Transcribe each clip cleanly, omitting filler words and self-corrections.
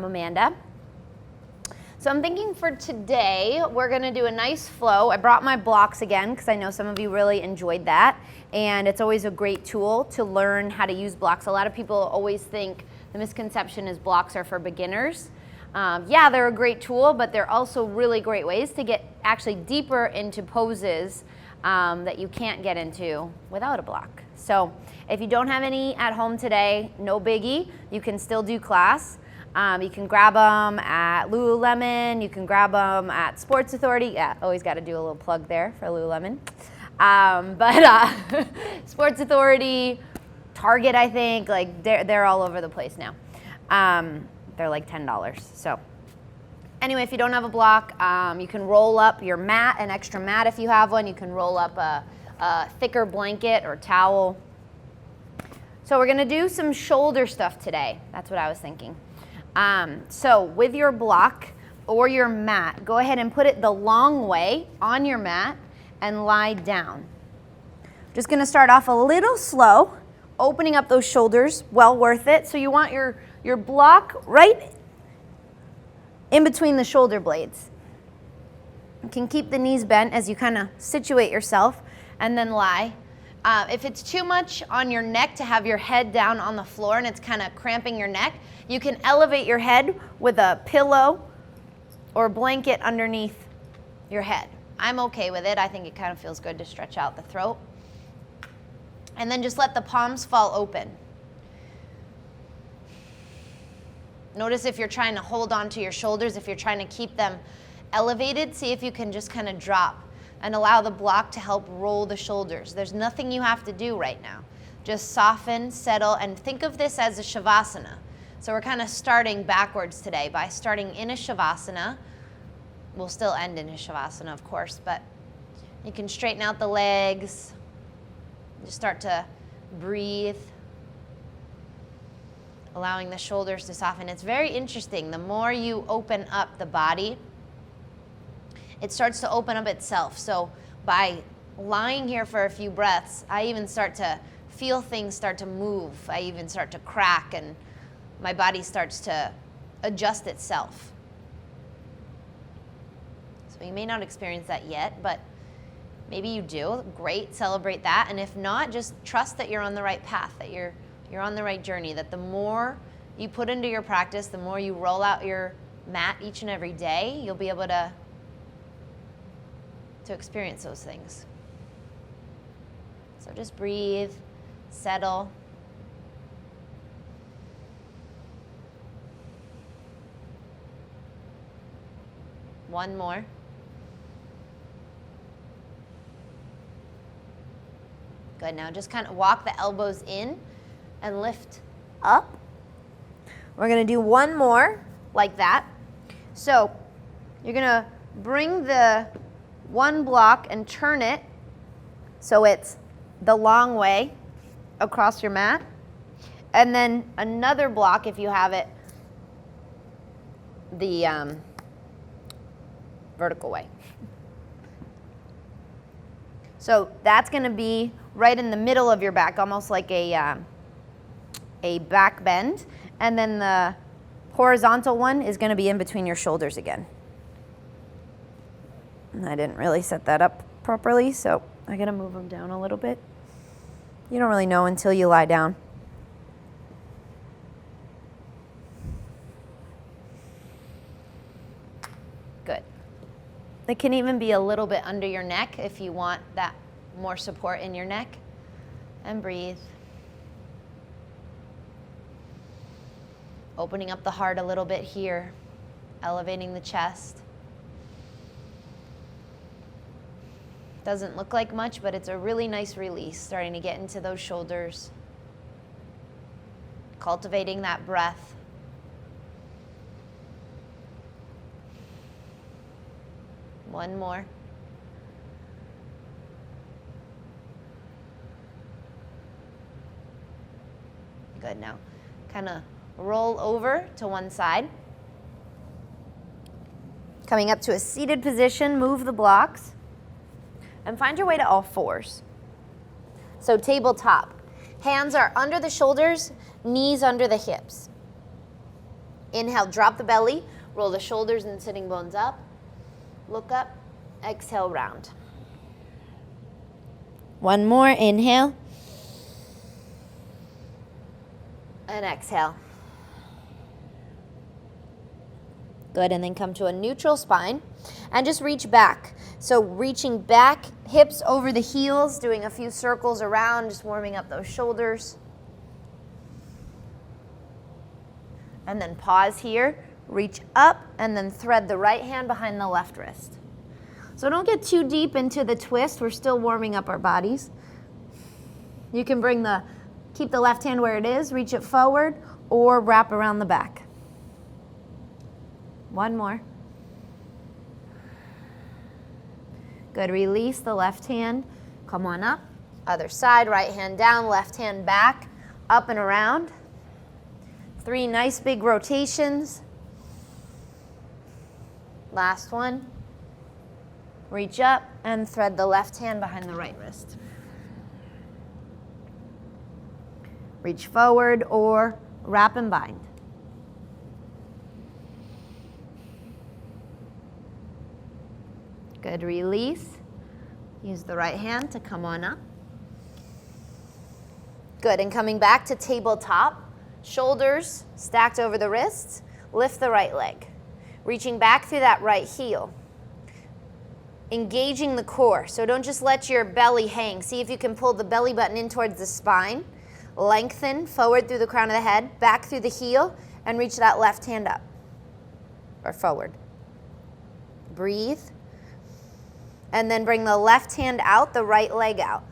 Amanda. So I'm thinking for today, we're gonna do a nice flow. I brought my blocks again because I know some of you really enjoyed that. And it's always a great tool to learn how to use blocks. A lot of people always think the misconception is blocks are for beginners. Yeah, they're a great tool, but they're also really great ways to get actually deeper into poses that you can't get into without a block. So if you don't have any at home today, no biggie, you can still do class. You can grab them at Lululemon, you can grab them at Sports Authority. Yeah, always got to do a little plug there for Lululemon. Sports Authority, Target, I think, like they're all over the place now. They're like $10. So anyway, if you don't have a block, you can roll up your mat, an extra mat if you have one. You can roll up a thicker blanket or towel. So we're gonna do some shoulder stuff today. That's what I was thinking. So with your block or your mat, go ahead and put it the long way on your mat and lie down. Just gonna start off a little slow, opening up those shoulders, well worth it. So you want your block right in between the shoulder blades. You can keep the knees bent as you kind of situate yourself and then lie. If it's too much on your neck to have your head down on the floor and it's kind of cramping your neck, you can elevate your head with a pillow or blanket underneath your head. I'm okay with it. I think it kind of feels good to stretch out the throat. And then just let the palms fall open. Notice if you're trying to hold on to your shoulders, if you're trying to keep them elevated, see if you can just kind of drop and allow the block to help roll the shoulders. There's nothing you have to do right now. Just soften, settle, and think of this as a Shavasana. So we're kind of starting backwards today by starting in a Shavasana. We'll still end in a Shavasana, of course, but you can straighten out the legs. Just start to breathe, allowing the shoulders to soften. It's very interesting. The more you open up the body, it starts to open up itself. So by lying here for a few breaths, I even start to feel things start to move. I even start to crack and my body starts to adjust itself. So you may not experience that yet, but maybe you do. Great, celebrate that. And if not, just trust that you're on the right path, that you're on the right journey, that the more you put into your practice, the more you roll out your mat each and every day, you'll be able to experience those things. So just breathe, settle. One more. Good, now just kind of walk the elbows in and lift up. We're gonna do one more like that. So you're gonna bring the one block and turn it so it's the long way across your mat. And then another block, if you have it, the vertical way. So that's gonna be right in the middle of your back, almost like a back bend. And then the horizontal one is gonna be in between your shoulders again. And I didn't really set that up properly, so I gotta move them down a little bit. You don't really know until you lie down. Good. It can even be a little bit under your neck if you want that more support in your neck. And breathe. Opening up the heart a little bit here, elevating the chest. Doesn't look like much, but it's a really nice release, starting to get into those shoulders. Cultivating that breath. One more. Good, now kind of roll over to one side. Coming up to a seated position, move the blocks. And find your way to all fours. So tabletop. Hands are under the shoulders, knees under the hips. Inhale, drop the belly, roll the shoulders and sitting bones up. Look up, exhale, round. One more, inhale. And exhale. Good, and then come to a neutral spine and just reach back. So reaching back, hips over the heels, doing a few circles around, just warming up those shoulders. And then pause here, reach up, and then thread the right hand behind the left wrist. So don't get too deep into the twist. We're still warming up our bodies. You can keep the left hand where it is, reach it forward, or wrap around the back. One more. Good, release the left hand. Come on up. Other side, right hand down, left hand back, up and around. 3 nice big rotations. Last one. Reach up and thread the left hand behind the right wrist. Reach forward or wrap and bind. Good, release. Use the right hand to come on up. Good, and coming back to tabletop. Shoulders stacked over the wrists. Lift the right leg. Reaching back through that right heel. Engaging the core, so don't just let your belly hang. See if you can pull the belly button in towards the spine. Lengthen forward through the crown of the head, back through the heel, and reach that left hand up or forward. Breathe. And then bring the left hand out, the right leg out.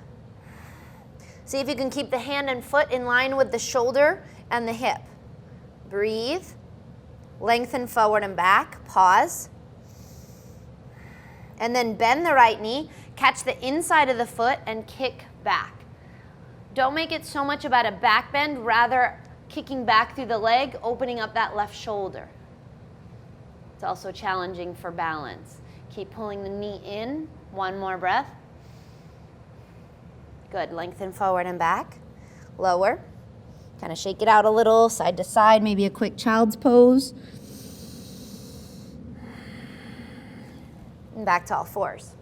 See if you can keep the hand and foot in line with the shoulder and the hip. Breathe. Lengthen forward and back. Pause. And then bend the right knee, catch the inside of the foot, and kick back. Don't make it so much about a back bend, rather kicking back through the leg, opening up that left shoulder. It's also challenging for balance. Keep pulling the knee in. One more breath. Good, lengthen forward and back. Lower. Kind of shake it out a little, side to side, maybe a quick child's pose. And back to all fours.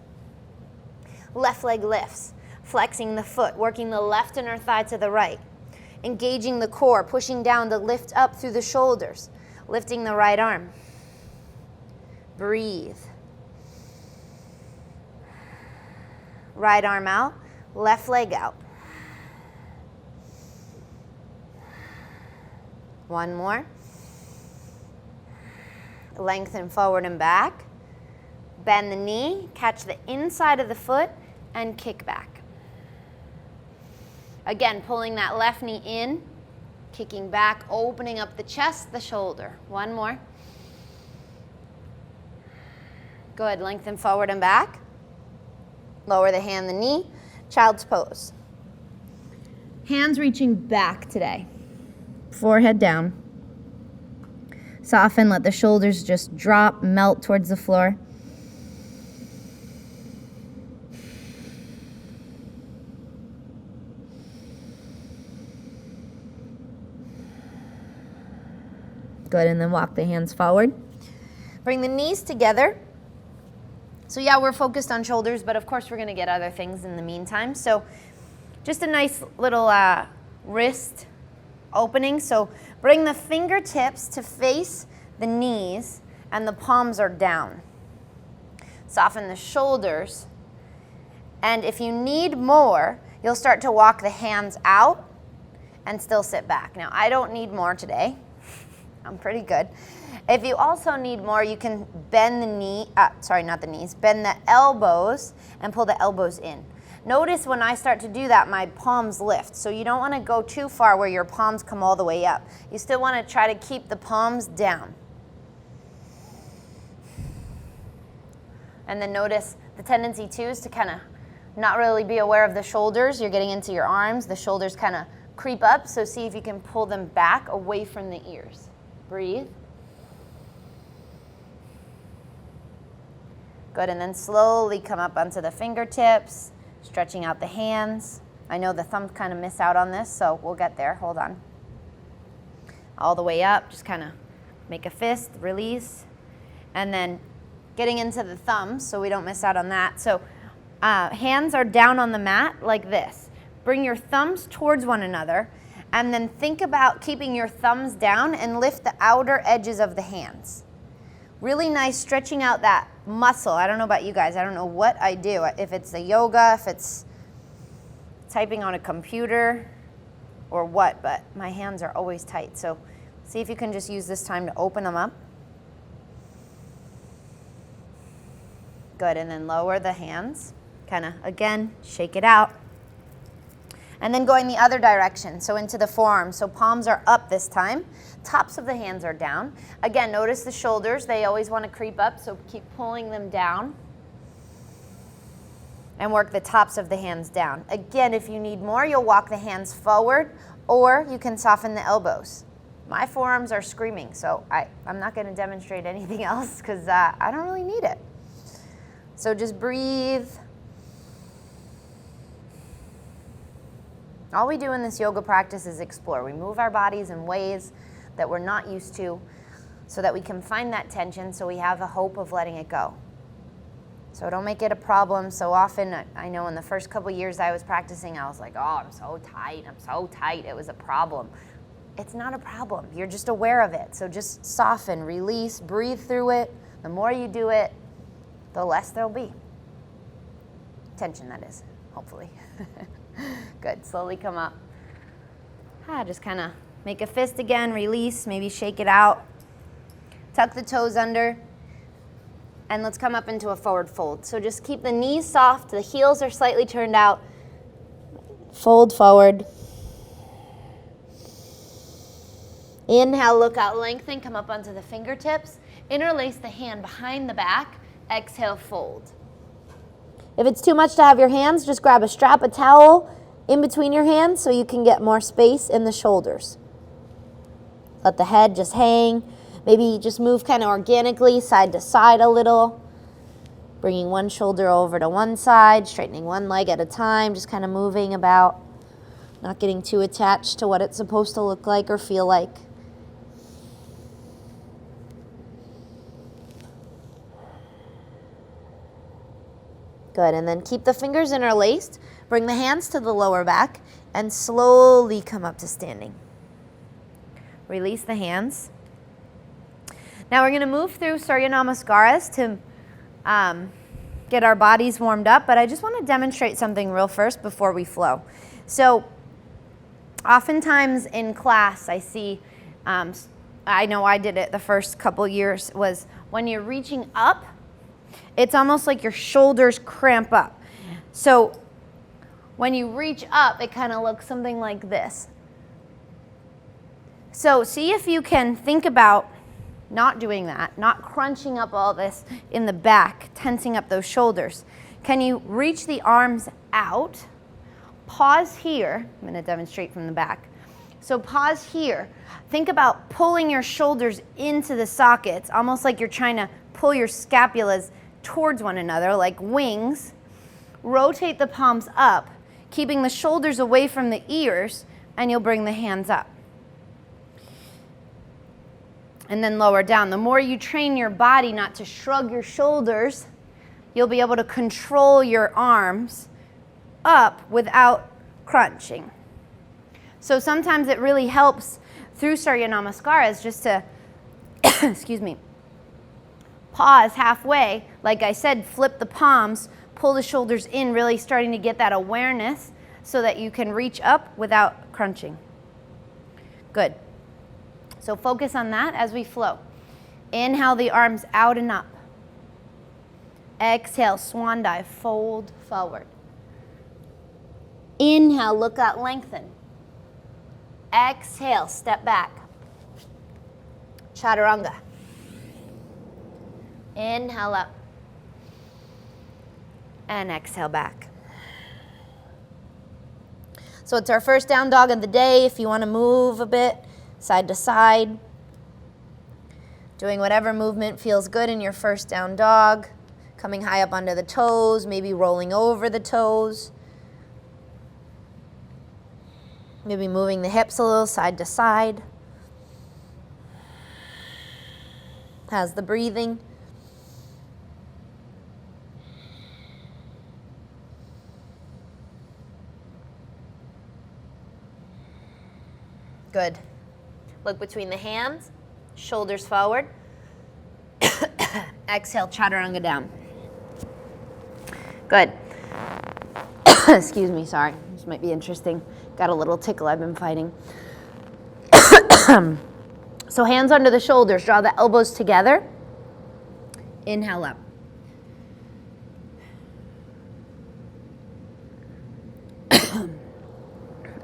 Left leg lifts, flexing the foot, working the left inner thigh to the right. Engaging the core, pushing down to lift up through the shoulders. Lifting the right arm. Breathe. Right arm out, left leg out. One more. Lengthen forward and back. Bend the knee, catch the inside of the foot, and kick back. Again, pulling that left knee in, kicking back, opening up the chest, the shoulder. One more. Good, lengthen forward and back. Lower the hand, the knee, child's pose. Hands reaching back today. Forehead down. Soften, let the shoulders just drop, melt towards the floor. Good, and then walk the hands forward. Bring the knees together. So yeah, we're focused on shoulders, but of course we're gonna get other things in the meantime. So just a nice little wrist opening. So bring the fingertips to face the knees and the palms are down. Soften the shoulders. And if you need more, you'll start to walk the hands out and still sit back. Now, I don't need more today. I'm pretty good. If you also need more, you can bend the bend the elbows and pull the elbows in. Notice when I start to do that, my palms lift. So you don't want to go too far where your palms come all the way up. You still want to try to keep the palms down. And then notice the tendency too is to kind of not really be aware of the shoulders. You're getting into your arms. The shoulders kind of creep up. So see if you can pull them back away from the ears. Breathe. Good, and then slowly come up onto the fingertips, stretching out the hands. I know the thumbs kind of miss out on this, so we'll get there. Hold on. All the way up, just kind of Make a fist, release, and then getting into the thumbs so we don't miss out on that. So hands are down on the mat like this. Bring your thumbs towards one another, and then think about keeping your thumbs down and lift the outer edges of the hands. Really nice stretching out that muscle. I don't know about you guys. I don't know what I do. If it's the yoga, if it's typing on a computer or what, but my hands are always tight. So see if you can just use this time to open them up. Good, and then lower the hands. Kind of, again, shake it out. And then going the other direction, so into the forearms. So palms are up this time. Tops of the hands are down. Again, notice the shoulders. They always want to creep up, so keep pulling them down. And work the tops of the hands down. Again, if you need more, you'll walk the hands forward, or you can soften the elbows. My forearms are screaming, so I'm not going to demonstrate anything else because I don't really need it. So just breathe. All we do in this yoga practice is explore. We move our bodies in ways that we're not used to so that we can find that tension, so we have a hope of letting it go. So don't make it a problem. So often, I know in the first couple years I was practicing, I was like, oh, I'm so tight. It was a problem. It's not a problem. You're just aware of it. So just soften, release, breathe through it. The more you do it, the less there'll be. Tension, that is, hopefully. Good, slowly come up. Just kind of make a fist again, release, maybe shake it out. Tuck the toes under, and let's come up into a forward fold. So just keep the knees soft, the heels are slightly turned out. Fold forward. Inhale, look out, lengthen, come up onto the fingertips. Interlace the hand behind the back. Exhale, fold. If it's too much to have your hands, just grab a strap, a towel in between your hands so you can get more space in the shoulders. Let the head just hang. Maybe just move kind of organically, side to side a little. Bringing one shoulder over to one side, straightening one leg at a time, just kind of moving about, not getting too attached to what it's supposed to look like or feel like. Good, and then keep the fingers interlaced. Bring the hands to the lower back and slowly come up to standing. Release the hands. Now we're going to move through Surya Namaskaras to get our bodies warmed up, but I just want to demonstrate something real first before we flow. So oftentimes in class I see, I know I did it the first couple years, was when you're reaching up, it's almost like your shoulders cramp up. So when you reach up, it kind of looks something like this. So see if you can think about not doing that, not crunching up all this in the back, tensing up those shoulders. Can you reach the arms out? Pause here. I'm going to demonstrate from the back. So pause here. Think about pulling your shoulders into the sockets, almost like you're trying to pull your scapulas towards one another, like wings. Rotate the palms up, keeping the shoulders away from the ears, and you'll bring the hands up. And then lower down. The more you train your body not to shrug your shoulders, you'll be able to control your arms up without crunching. So sometimes it really helps through Surya Namaskaras just to, excuse me, pause halfway. Like I said, flip the palms, pull the shoulders in, really starting to get that awareness so that you can reach up without crunching. Good. So focus on that as we flow. Inhale the arms out and up. Exhale, swan dive, fold forward. Inhale, look out, lengthen. Exhale, step back. Chaturanga. Inhale up. And exhale back. So it's our first down dog of the day. If you want to move a bit, side to side. Doing whatever movement feels good in your first down dog. Coming high up onto the toes, maybe rolling over the toes. Maybe moving the hips a little side to side. How's the breathing? Good. Look between the hands, shoulders forward. Exhale, Chaturanga down. Good. Excuse me, sorry. This might be interesting. Got a little tickle, I've been fighting. So hands under the shoulders, draw the elbows together. Inhale up.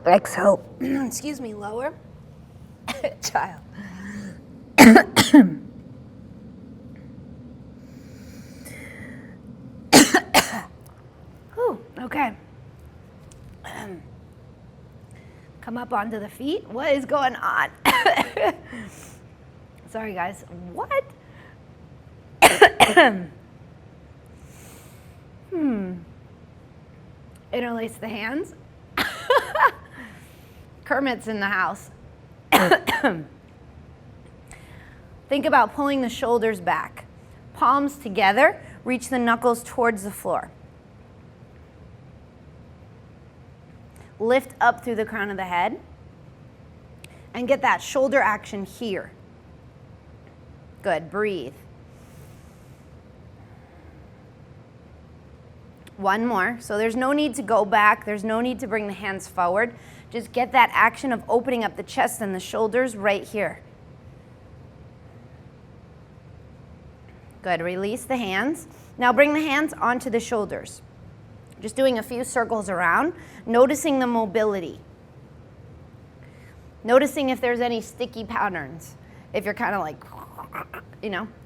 Exhale, excuse me, lower. Child. Whew, okay. Come up onto the feet. What is going on? Sorry, guys. What? Interlace the hands. Kermit's in the house. Think about pulling the shoulders back. Palms together, reach the knuckles towards the floor. Lift up through the crown of the head and get that shoulder action here. Good, breathe. One more. So there's no need to go back. There's no need to bring the hands forward. Just get that action of opening up the chest and the shoulders right here. Good, release the hands. Now bring the hands onto the shoulders. Just doing a few circles around, noticing the mobility. Noticing if there's any sticky patterns. If you're kind of like,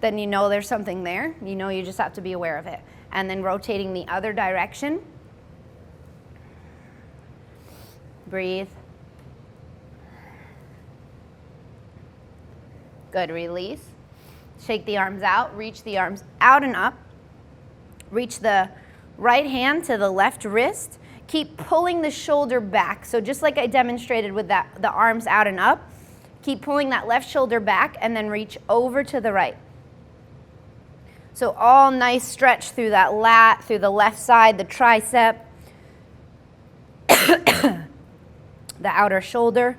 then you know there's something there. You know you just have to be aware of it. And then rotating the other direction. Breathe. Good, release. Shake the arms out, reach the arms out and up. Reach the right hand to the left wrist. Keep pulling the shoulder back. So just like I demonstrated with the arms out and up, keep pulling that left shoulder back and then reach over to the right. So all nice stretch through that lat, through the left side, the tricep, the outer shoulder.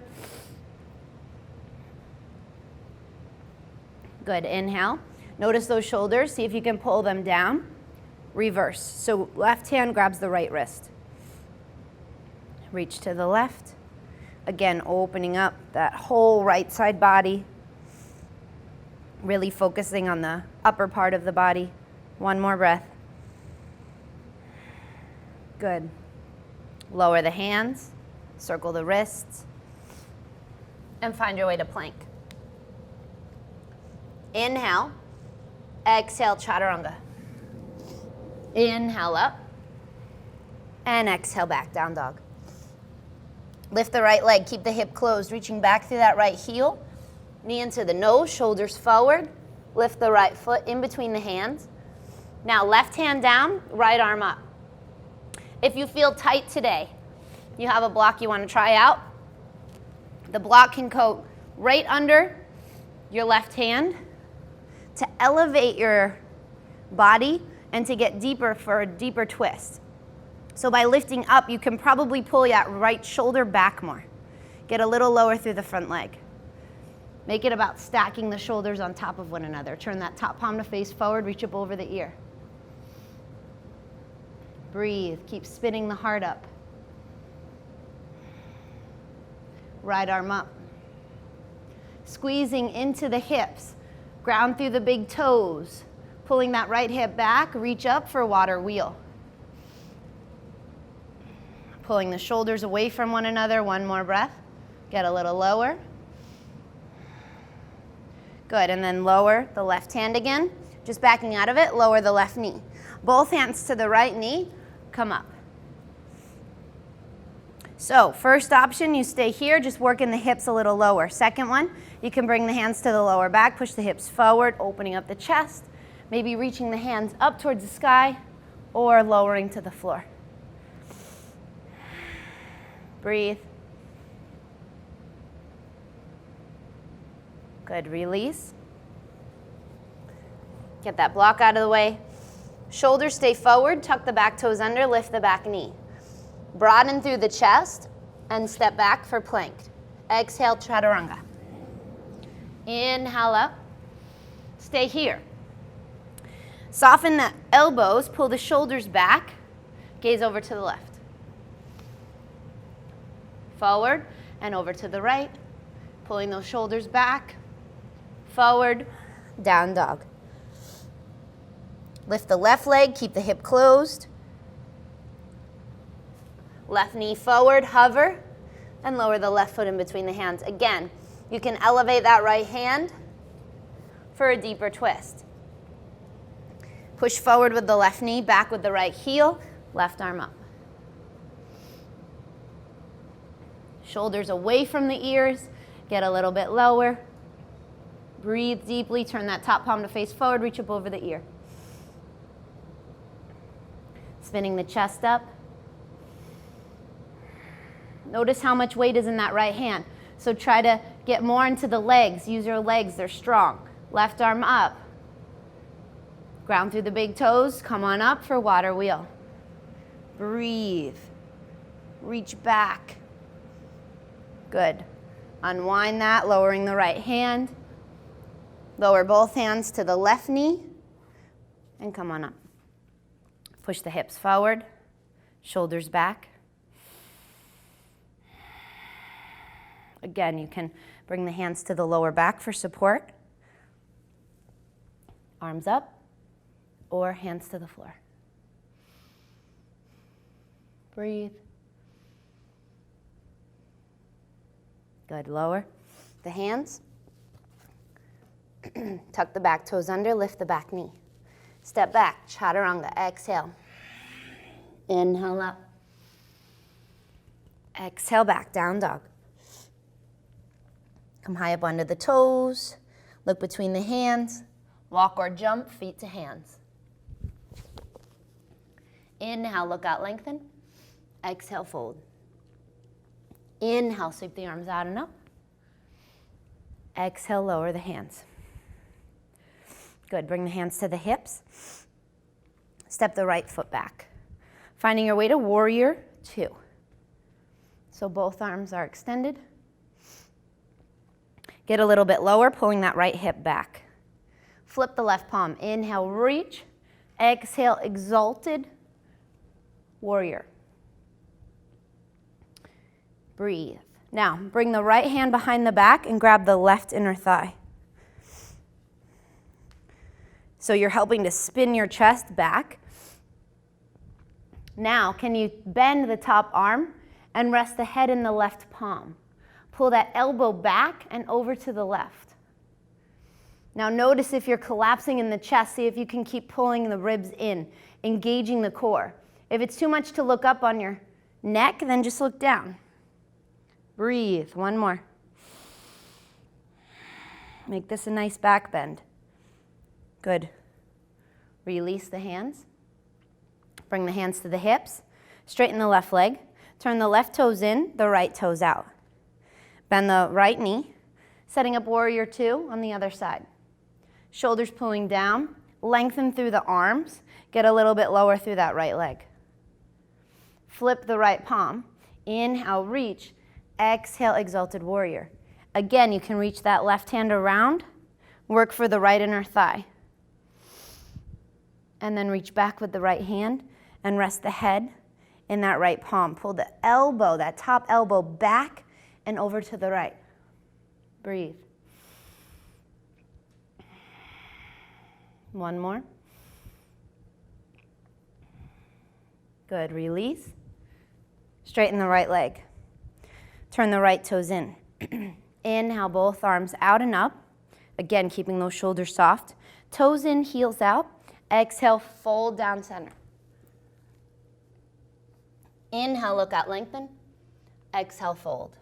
Good, inhale. Notice those shoulders, see if you can pull them down. Reverse, so left hand grabs the right wrist. Reach to the left. Again, opening up that whole right side body. Really focusing on the upper part of the body. One more breath. Good. Lower the hands, circle the wrists, and find your way to plank. Inhale, exhale, Chaturanga. Inhale up, and exhale back, down dog. Lift the right leg, keep the hip closed, reaching back through that right heel. Knee into the nose, shoulders forward. Lift the right foot in between the hands. Now left hand down, right arm up. If you feel tight today, you have a block you want to try out. The block can go right under your left hand to elevate your body and to get deeper for a deeper twist. So by lifting up, you can probably pull that right shoulder back more. Get a little lower through the front leg. Make it about stacking the shoulders on top of one another. Turn that top palm to face forward, reach up over the ear. Breathe, keep spinning the heart up. Right arm up. Squeezing into the hips. Ground through the big toes. Pulling that right hip back, reach up for water wheel. Pulling the shoulders away from one another, one more breath. Get a little lower. Good, and then lower the left hand again. Just backing out of it, lower the left knee. Both hands to the right knee, come up. So, first option, you stay here, just working the hips a little lower. Second one, you can bring the hands to the lower back, push the hips forward, opening up the chest, maybe reaching the hands up towards the sky or lowering to the floor. Breathe. Good, release. Get that block out of the way. Shoulders stay forward, tuck the back toes under, lift the back knee. Broaden through the chest and step back for plank. Exhale, Chaturanga. Inhale up. Stay here. Soften the elbows, pull the shoulders back, gaze over to the left. Forward and over to the right, pulling those shoulders back, forward, down dog. Lift the left leg, keep the hip closed. Left knee forward, hover, and lower the left foot in between the hands. Again, you can elevate that right hand for a deeper twist. Push forward with the left knee, back with the right heel, left arm up. Shoulders away from the ears, get a little bit lower. Breathe deeply, turn that top palm to face forward, reach up over the ear. Spinning the chest up. Notice how much weight is in that right hand. So try to get more into the legs. Use your legs, they're strong. Left arm up. Ground through the big toes, come on up for water wheel. Breathe. Reach back. Good. Unwind that, lowering the right hand. Lower both hands to the left knee and come on up. Push the hips forward, shoulders back. Again, you can bring the hands to the lower back for support. Arms up or hands to the floor. Breathe. Good, lower the hands. Tuck the back toes under, lift the back knee. Step back, Chaturanga, exhale. Inhale up. Exhale back, down dog. Come high up under the toes. Look between the hands. Walk or jump, feet to hands. Inhale, look out, lengthen. Exhale, fold. Inhale, sweep the arms out and up. Exhale, lower the hands. Good, bring the hands to the hips. Step the right foot back. Finding your way to warrior two. So both arms are extended. Get a little bit lower, pulling that right hip back. Flip the left palm. Inhale, reach. Exhale, exalted warrior. Breathe. Now, bring the right hand behind the back and grab the left inner thigh. So you're helping to spin your chest back. Now, can you bend the top arm and rest the head in the left palm? Pull that elbow back and over to the left. Now notice if you're collapsing in the chest, see if you can keep pulling the ribs in, engaging the core. If it's too much to look up on your neck, then just look down. Breathe, one more. Make this a nice back bend. Good. Release the hands. Bring the hands to the hips. Straighten the left leg. Turn the left toes in, the right toes out. Bend the right knee, setting up warrior two on the other side. Shoulders pulling down, lengthen through the arms, get a little bit lower through that right leg. Flip the right palm, inhale, reach, exhale, exalted warrior. Again, you can reach that left hand around, work for the right inner thigh. And then reach back with the right hand and rest the head in that right palm. Pull the elbow, that top elbow back and over to the right. Breathe. One more. Good, release. Straighten the right leg. Turn the right toes in. Inhale, both arms out and up. Again, keeping those shoulders soft. Toes in, heels out. Exhale, fold down center. Inhale, look out, lengthen. Exhale, fold.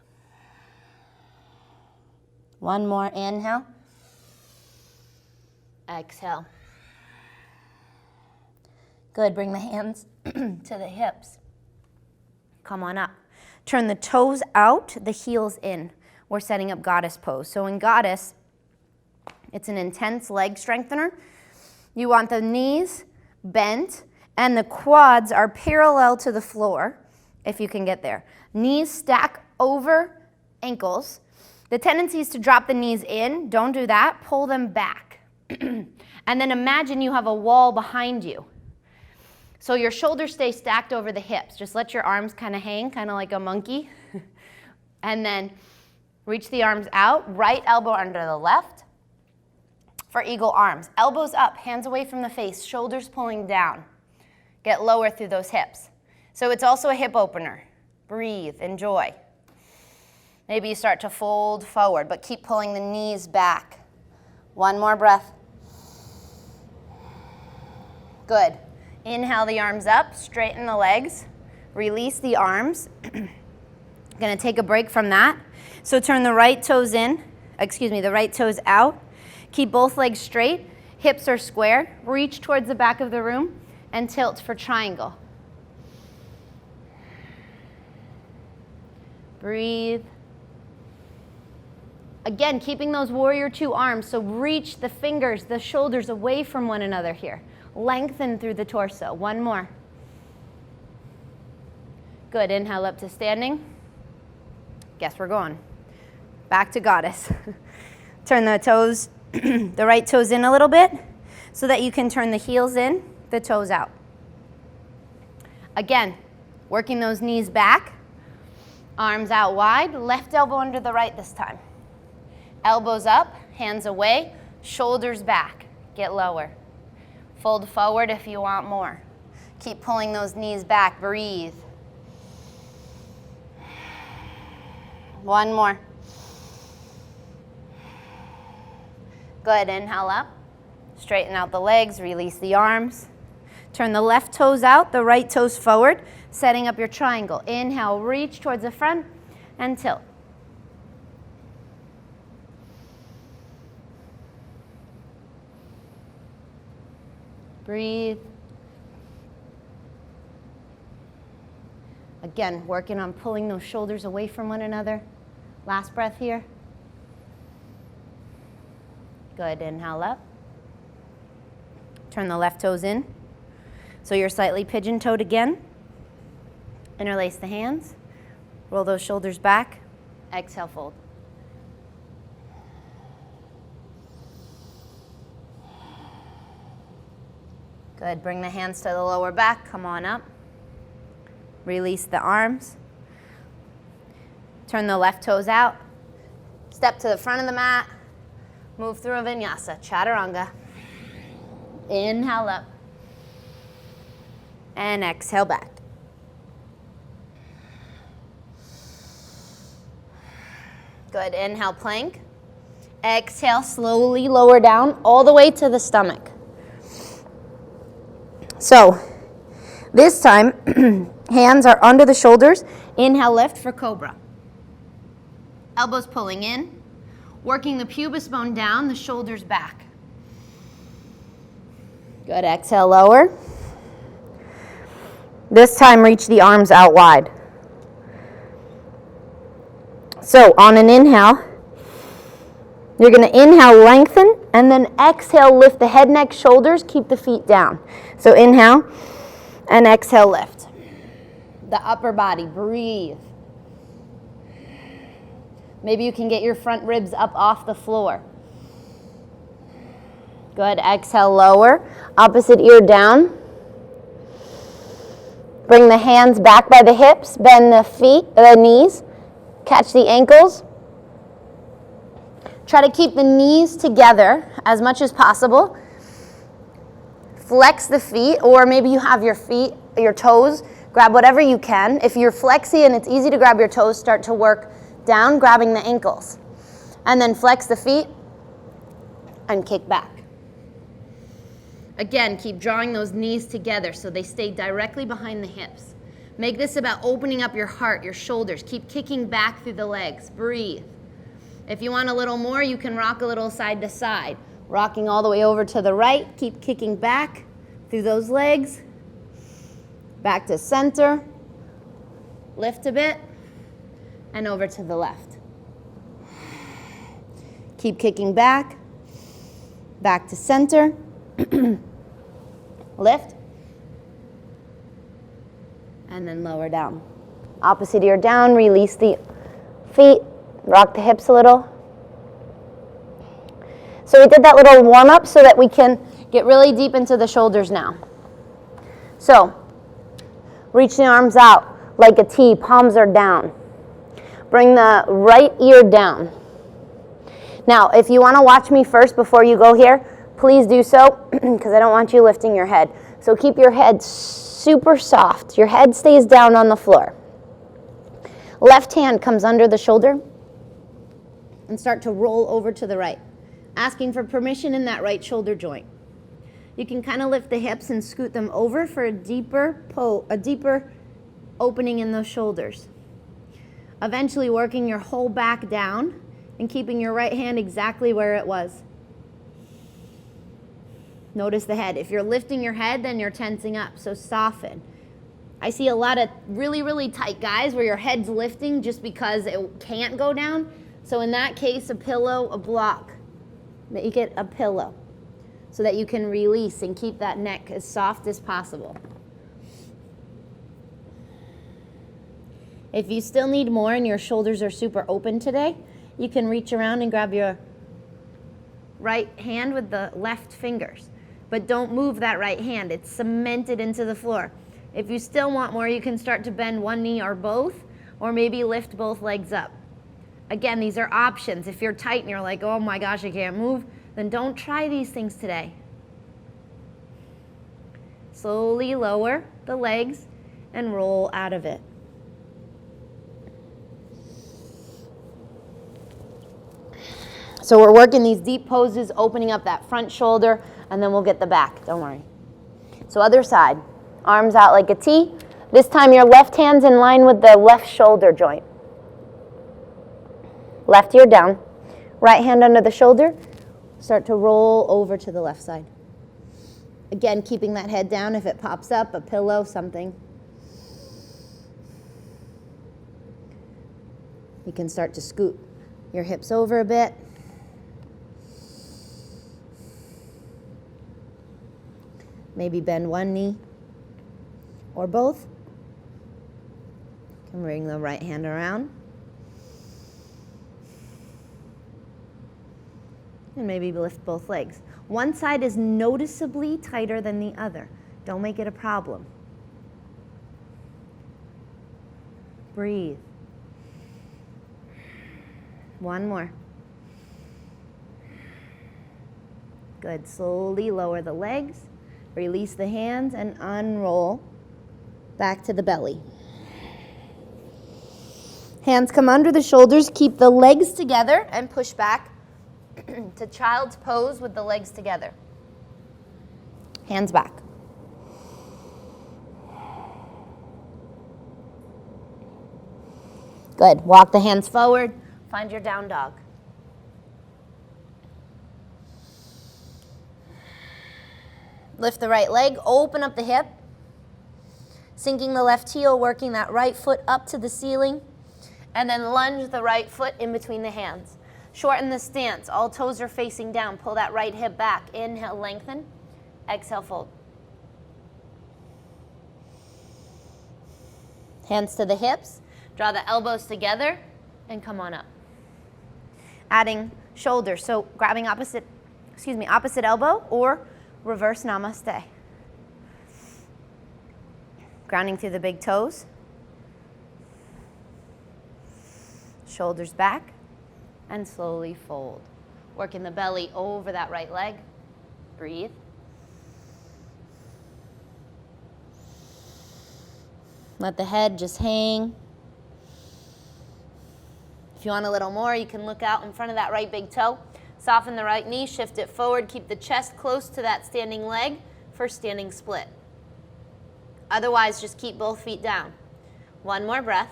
One more, inhale. Exhale. Good, bring the hands to the hips. Come on up. Turn the toes out, the heels in. We're setting up goddess pose. So in goddess, it's an intense leg strengthener. You want the knees bent and the quads are parallel to the floor, if you can get there. Knees stack over ankles. The tendency is to drop the knees in. Don't do that. Pull them back. And then imagine you have a wall behind you. So your shoulders stay stacked over the hips. Just let your arms kind of hang, kind of like a monkey. And then reach the arms out, right elbow under the left for eagle arms. Elbows up, hands away from the face, shoulders pulling down. Get lower through those hips. So it's also a hip opener. Breathe, enjoy. Maybe you start to fold forward, but keep pulling the knees back. One more breath. Good. Inhale the arms up, straighten the legs, release the arms. Gonna take a break from that. So turn the right toes in, the right toes out. Keep both legs straight, hips are square. Reach towards the back of the room and tilt for triangle. Breathe. Again, keeping those warrior two arms, so reach the fingers, the shoulders away from one another here. Lengthen through the torso. One more. Good, inhale up to standing. Guess we're going. Back to goddess. Turn the toes, the right toes in a little bit so that you can turn the heels in, the toes out. Again, working those knees back, arms out wide, left elbow under the right this time. Elbows up, hands away, shoulders back, get lower. Fold forward if you want more. Keep pulling those knees back, breathe. One more. Good, inhale up. Straighten out the legs, release the arms. Turn the left toes out, the right toes forward, setting up your triangle. Inhale, reach towards the front and tilt. Breathe. Again, working on pulling those shoulders away from one another. Last breath here. Good, inhale up. Turn the left toes in. So you're slightly pigeon-toed again. Interlace the hands. Roll those shoulders back. Exhale, fold. Good, bring the hands to the lower back, come on up. Release the arms. Turn the left toes out. Step to the front of the mat. Move through a vinyasa, chaturanga. Inhale up. And exhale back. Good, inhale plank. Exhale, slowly lower down all the way to the stomach. So, this time, hands are under the shoulders. Inhale, lift for Cobra. Elbows pulling in. Working the pubis bone down, the shoulders back. Good, exhale, lower. This time, reach the arms out wide. So, on an inhale, you're going to inhale, lengthen, and then exhale, lift the head, neck, shoulders, keep the feet down. So inhale, and exhale, lift. The upper body, breathe. Maybe you can get your front ribs up off the floor. Good, exhale, lower. Opposite ear down. Bring the hands back by the hips, bend the knees, catch the ankles. Try to keep the knees together as much as possible. Flex the feet, or maybe you have your feet, your toes, grab whatever you can. If you're flexy and it's easy to grab your toes, start to work down, grabbing the ankles. And then flex the feet and kick back. Again, keep drawing those knees together so they stay directly behind the hips. Make this about opening up your heart, your shoulders. Keep kicking back through the legs. Breathe. If you want a little more, you can rock a little side to side. Rocking all the way over to the right. Keep kicking back through those legs. Back to center. Lift a bit. And over to the left. Keep kicking back. Back to center. Lift. And then lower down. Opposite ear down, release the feet, rock the hips a little. So we did that little warm up so that we can get really deep into the shoulders now. So, reach the arms out like a T, palms are down. Bring the right ear down. Now, if you want to watch me first before you go here, please do so, because I don't want you lifting your head. So keep your head super soft. Your head stays down on the floor. Left hand comes under the shoulder and start to roll over to the right, asking for permission in that right shoulder joint. You can kind of lift the hips and scoot them over for a deeper opening in those shoulders. Eventually working your whole back down and keeping your right hand exactly where it was. Notice the head. If you're lifting your head, then you're tensing up, so soften. I see a lot of really, really tight guys where your head's lifting just because it can't go down. So in that case, a pillow, a block. Make it a pillow so that you can release and keep that neck as soft as possible. If you still need more and your shoulders are super open today, you can reach around and grab your right hand with the left fingers. But don't move that right hand. It's cemented into the floor. If you still want more, you can start to bend one knee or both, or maybe lift both legs up. Again, these are options. If you're tight and you're like, oh my gosh, I can't move, then don't try these things today. Slowly lower the legs and roll out of it. So we're working these deep poses, opening up that front shoulder, and then we'll get the back, don't worry. So other side, arms out like a T. This time your left hand's in line with the left shoulder joint. Left ear down, right hand under the shoulder, start to roll over to the left side. Again, keeping that head down. If it pops up, a pillow, something. You can start to scoot your hips over a bit. Maybe bend one knee or both. You can bring the right hand around. And maybe lift both legs. One side is noticeably tighter than the other. Don't make it a problem. Breathe. One more. Good. Slowly lower the legs. Release the hands and unroll back to the belly. Hands come under the shoulders. Keep the legs together and push back to child's pose with the legs together. Hands back. Good. Walk the hands forward. Find your down dog. Lift the right leg, open up the hip, sinking the left heel, working that right foot up to the ceiling, and then lunge the right foot in between the hands. Shorten the stance, all toes are facing down. Pull that right hip back. Inhale, lengthen. Exhale, fold. Hands to the hips, draw the elbows together, and come on up. Adding shoulders, so grabbing opposite elbow or reverse namaste. Grounding through the big toes. Shoulders back and slowly fold. Working the belly over that right leg. Breathe. Let the head just hang. If you want a little more, you can look out in front of that right big toe. Soften the right knee, shift it forward, keep the chest close to that standing leg for standing split. Otherwise, just keep both feet down. One more breath.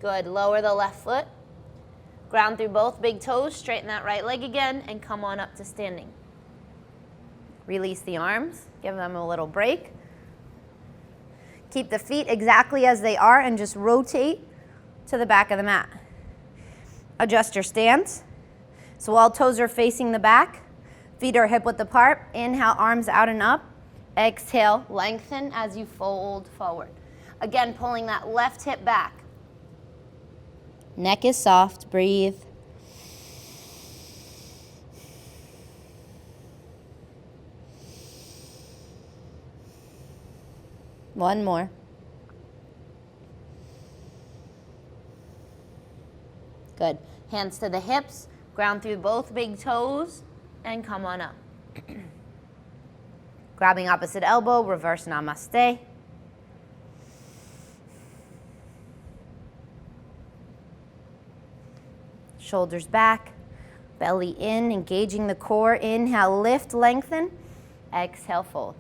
Good, lower the left foot. Ground through both big toes, straighten that right leg again, and come on up to standing. Release the arms, give them a little break. Keep the feet exactly as they are and just rotate to the back of the mat. Adjust your stance. So all toes are facing the back. Feet are hip width apart. Inhale, arms out and up. Exhale, lengthen as you fold forward. Again, pulling that left hip back. Neck is soft, breathe. One more. Good. Hands to the hips, ground through both big toes, and come on up. Grabbing opposite elbow, reverse namaste. Shoulders back, belly in, engaging the core. Inhale, lift, lengthen. Exhale, fold.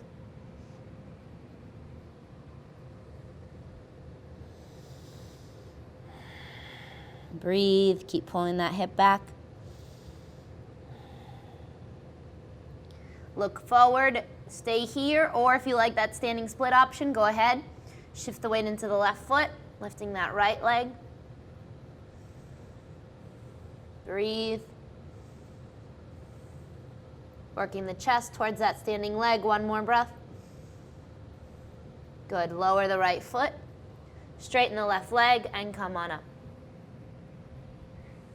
Breathe, keep pulling that hip back. Look forward, stay here, or if you like that standing split option, go ahead. Shift the weight into the left foot, lifting that right leg. Breathe. Working the chest towards that standing leg. One more breath. Good. Lower the right foot, straighten the left leg, and come on up.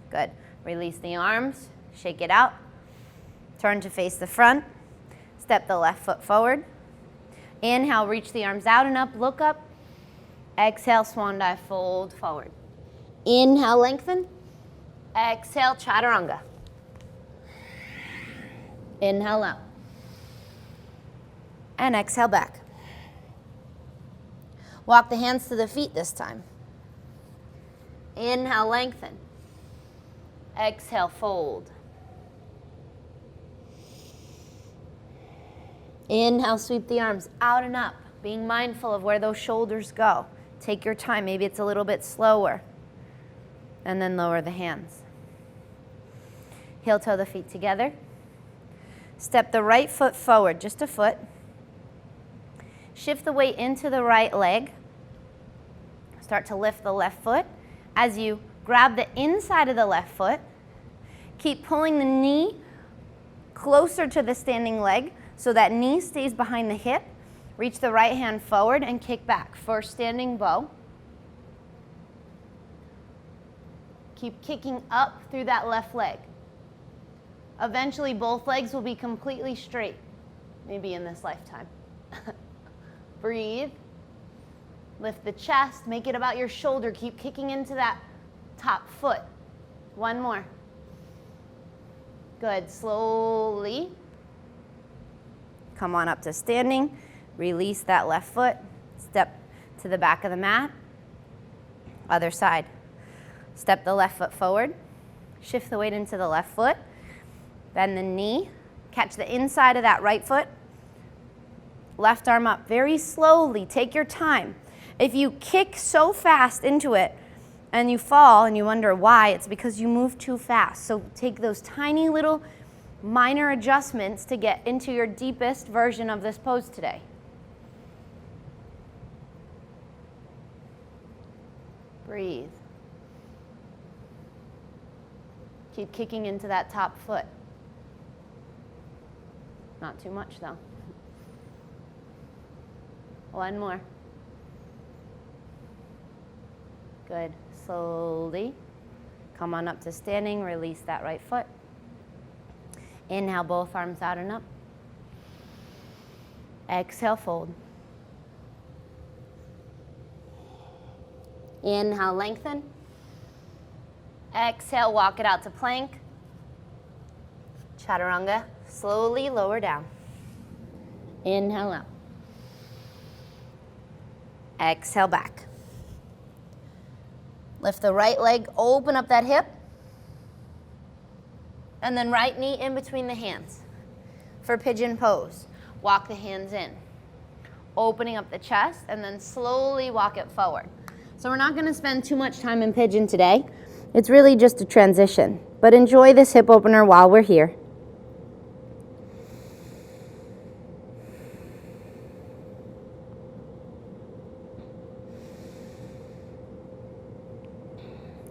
Good. Release the arms, shake it out. Turn to face the front. Step the left foot forward. Inhale, reach the arms out and up, look up. Exhale, swan dive, fold forward. Inhale, lengthen. Exhale, chaturanga. Inhale out. And exhale back. Walk the hands to the feet this time. Inhale, lengthen. Exhale, fold. Inhale, sweep the arms out and up, being mindful of where those shoulders go. Take your time, maybe it's a little bit slower. And then lower the hands. Heel toe the feet together. Step the right foot forward, just a foot. Shift the weight into the right leg. Start to lift the left foot. As you grab the inside of the left foot, keep pulling the knee closer to the standing leg so that knee stays behind the hip. Reach the right hand forward and kick back for standing bow. Keep kicking up through that left leg. Eventually, both legs will be completely straight, maybe in this lifetime. Breathe. Lift the chest, make it about your shoulder. Keep kicking into that top foot. One more. Good. Slowly come on up to standing. Release that left foot. Step to the back of the mat. Other side. Step the left foot forward. Shift the weight into the left foot. Bend the knee. Catch the inside of that right foot. Left arm up. Very slowly. Take your time. If you kick so fast into it and you fall and you wonder why, it's because you move too fast. So take those tiny little minor adjustments to get into your deepest version of this pose today. Breathe. Keep kicking into that top foot. Not too much though. One more. Good. Slowly come on up to standing. Release that right foot. Inhale, both arms out and up. Exhale, fold. Inhale, lengthen. Exhale, walk it out to plank. Chaturanga. Slowly lower down. Inhale out. Exhale back. Lift the right leg, open up that hip. And then right knee in between the hands. For pigeon pose, walk the hands in. Opening up the chest and then slowly walk it forward. So we're not going to spend too much time in pigeon today. It's really just a transition. But enjoy this hip opener while we're here.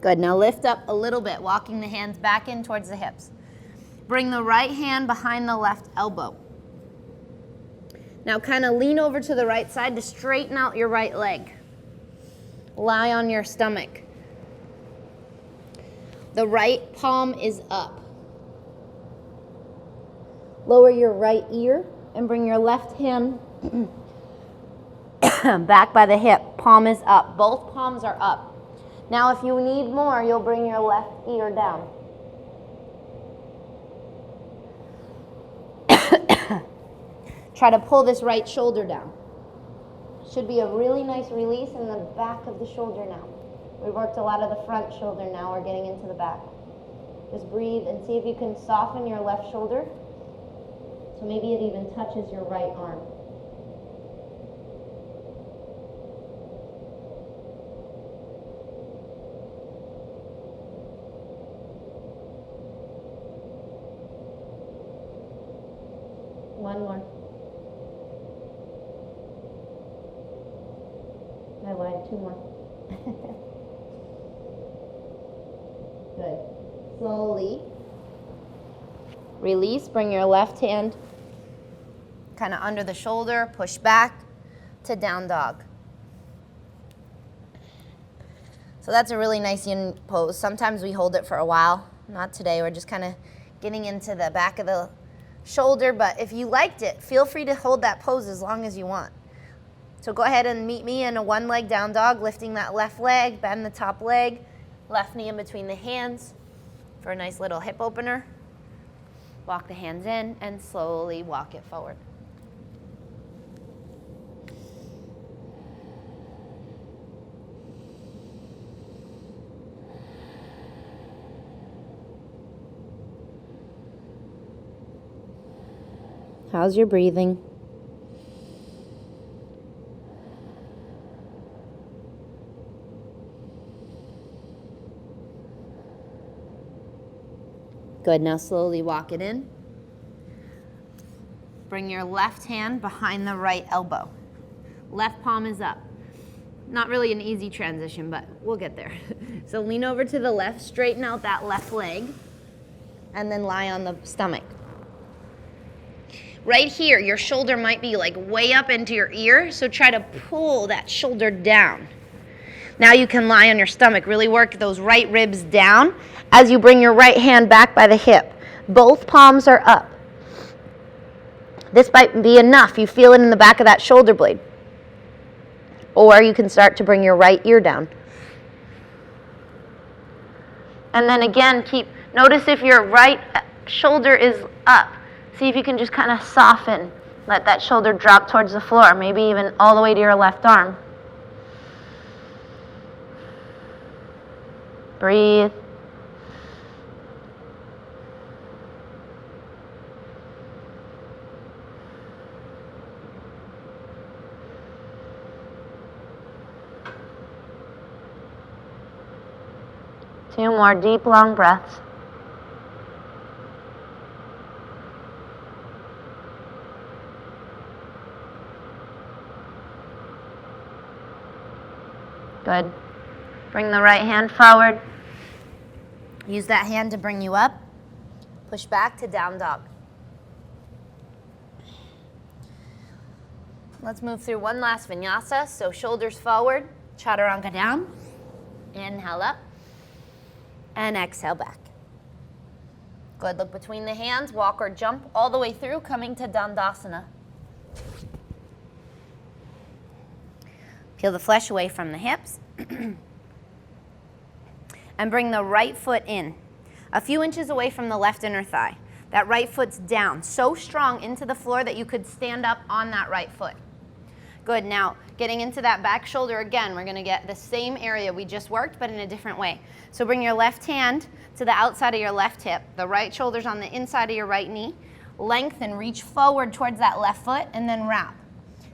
Good, now lift up a little bit, walking the hands back in towards the hips. Bring the right hand behind the left elbow. Now kind of lean over to the right side to straighten out your right leg. Lie on your stomach. The right palm is up. Lower your right ear and bring your left hand back by the hip. Palm is up. Both palms are up. Now if you need more, you'll bring your left ear down. Try to pull this right shoulder down. Should be a really nice release in the back of the shoulder now. We worked a lot of the front shoulder, now we're getting into the back. Just breathe and see if you can soften your left shoulder. So maybe it even touches your right arm. One more. I lied, 2 more. Good. Slowly release, bring your left hand kind of under the shoulder, push back to down dog. So that's a really nice yin pose. Sometimes we hold it for a while. Not today, we're just kind of getting into the back of the shoulder, but if you liked it, feel free to hold that pose as long as you want. So go ahead and meet me in a one leg down dog, lifting that left leg, bend the top leg, left knee in between the hands for a nice little hip opener. Walk the hands in and slowly walk it forward. How's your breathing? Good, now slowly walk it in. Bring your left hand behind the right elbow. Left palm is up. Not really an easy transition, but we'll get there. So lean over to the left, straighten out that left leg, and then lie on the stomach. Right here, your shoulder might be like way up into your ear, so try to pull that shoulder down. Now you can lie on your stomach. Really work those right ribs down as you bring your right hand back by the hip. Both palms are up. This might be enough. You feel it in the back of that shoulder blade. Or you can start to bring your right ear down. And then again, notice if your right shoulder is up. See if you can just kind of soften. Let that shoulder drop towards the floor, maybe even all the way to your left arm. Breathe. Two more deep, long breaths. Good. Bring the right hand forward. Use that hand to bring you up. Push back to down dog. Let's move through one last vinyasa. So shoulders forward, chaturanga down. Inhale up. And exhale back. Good, look between the hands, walk or jump all the way through, coming to Dandasana. Peel the flesh away from the hips. And bring the right foot in, a few inches away from the left inner thigh. That right foot's down, so strong into the floor that you could stand up on that right foot. Good, now getting into that back shoulder again, we're gonna get the same area we just worked, but in a different way. So bring your left hand to the outside of your left hip. The right shoulder's on the inside of your right knee. Lengthen, reach forward towards that left foot, and then wrap.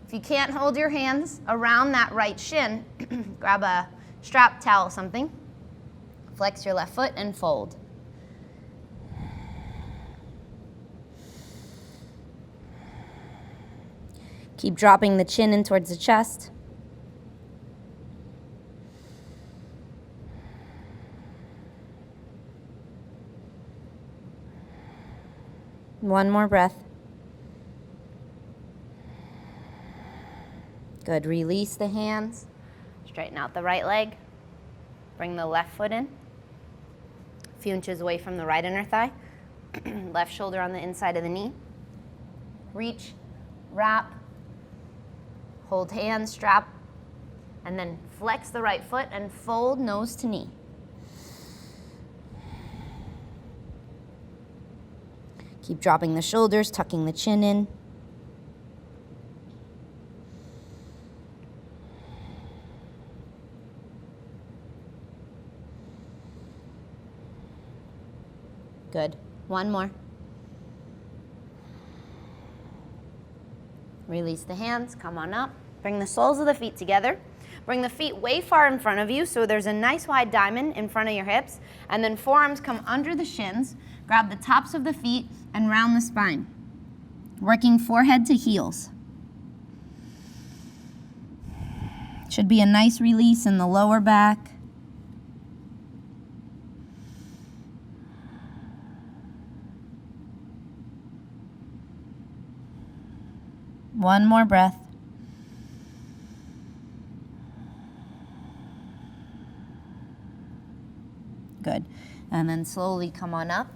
If you can't hold your hands around that right shin, grab a strap, towel, something. Flex your left foot and fold. Keep dropping the chin in towards the chest. One more breath. Good. Release the hands. Straighten out the right leg. Bring the left foot in. A few inches away from the right inner thigh. Left shoulder on the inside of the knee. Reach, wrap, hold hands, strap, and then flex the right foot and fold nose to knee. Keep dropping the shoulders, tucking the chin in. Good. One more. Release the hands, come on up. Bring the soles of the feet together. Bring the feet way far in front of you so there's a nice wide diamond in front of your hips. And then forearms come under the shins. Grab the tops of the feet and round the spine. Working forehead to heels. Should be a nice release in the lower back. One more breath. Good. And then slowly come on up.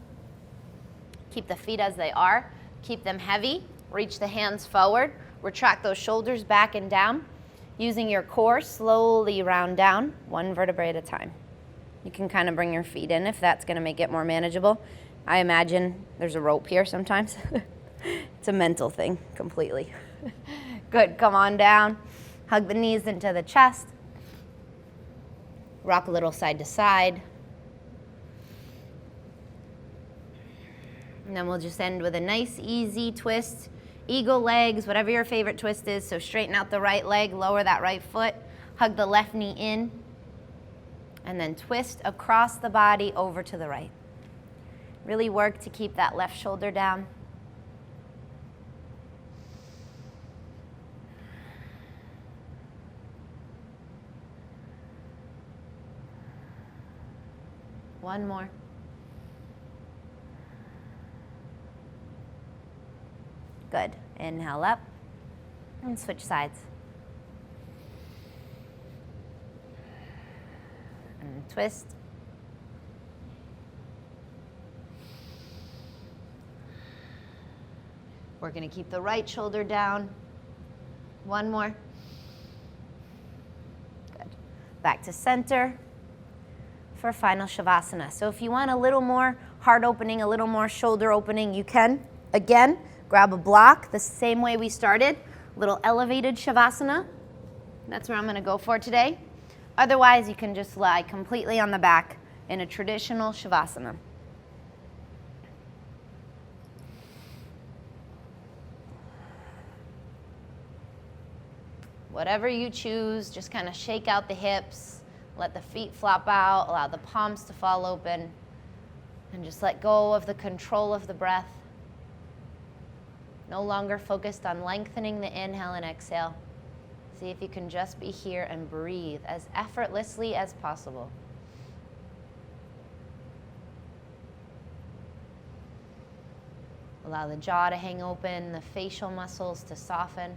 Keep the feet as they are. Keep them heavy. Reach the hands forward. Retract those shoulders back and down. Using your core, slowly round down, one vertebrae at a time. You can kind of bring your feet in if that's going to make it more manageable. I imagine there's a rope here sometimes. It's a mental thing completely. Good, come on down. Hug the knees into the chest. Rock a little side to side. And then we'll just end with a nice, easy twist. Eagle legs, whatever your favorite twist is. So straighten out the right leg, lower that right foot. Hug the left knee in. And then twist across the body over to the right. Really work to keep that left shoulder down. One more. Good. Inhale up and switch sides. And twist. We're going to keep the right shoulder down. One more. Good. Back to center for final Shavasana. So if you want a little more heart opening, a little more shoulder opening, you can. Again, grab a block the same way we started, little elevated Shavasana. That's where I'm going to go for today. Otherwise, you can just lie completely on the back in a traditional Shavasana. Whatever you choose, just kind of shake out the hips. Let the feet flop out, allow the palms to fall open, and just let go of the control of the breath. No longer focused on lengthening the inhale and exhale. See if you can just be here and breathe as effortlessly as possible. Allow the jaw to hang open, the facial muscles to soften.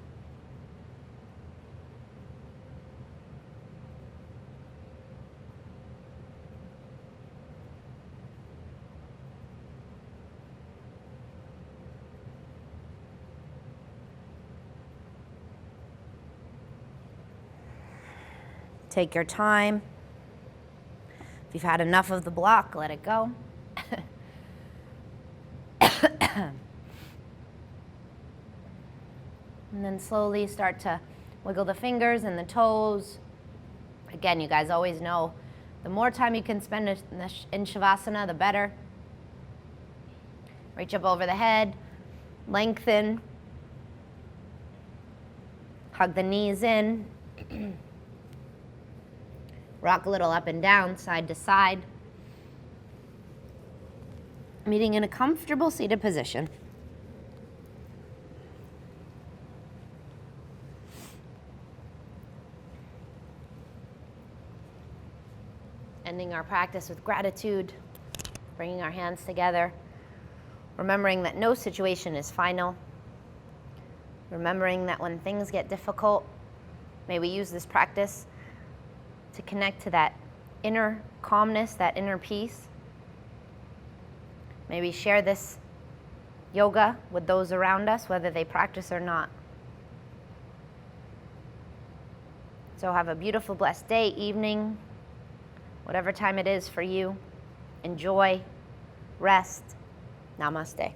Take your time. If you've had enough of the block, let it go. And then slowly start to wiggle the fingers and the toes. Again, you guys always know the more time you can spend in Shavasana, the better. Reach up over the head, lengthen. Hug the knees in. Rock a little up and down, side to side. Meeting in a comfortable seated position. Ending our practice with gratitude, bringing our hands together, remembering that no situation is final, remembering that when things get difficult, may we use this practice to connect to that inner calmness, that inner peace. May we share this yoga with those around us, whether they practice or not. So have a beautiful, blessed day, evening, whatever time it is for you. Enjoy, rest. Namaste.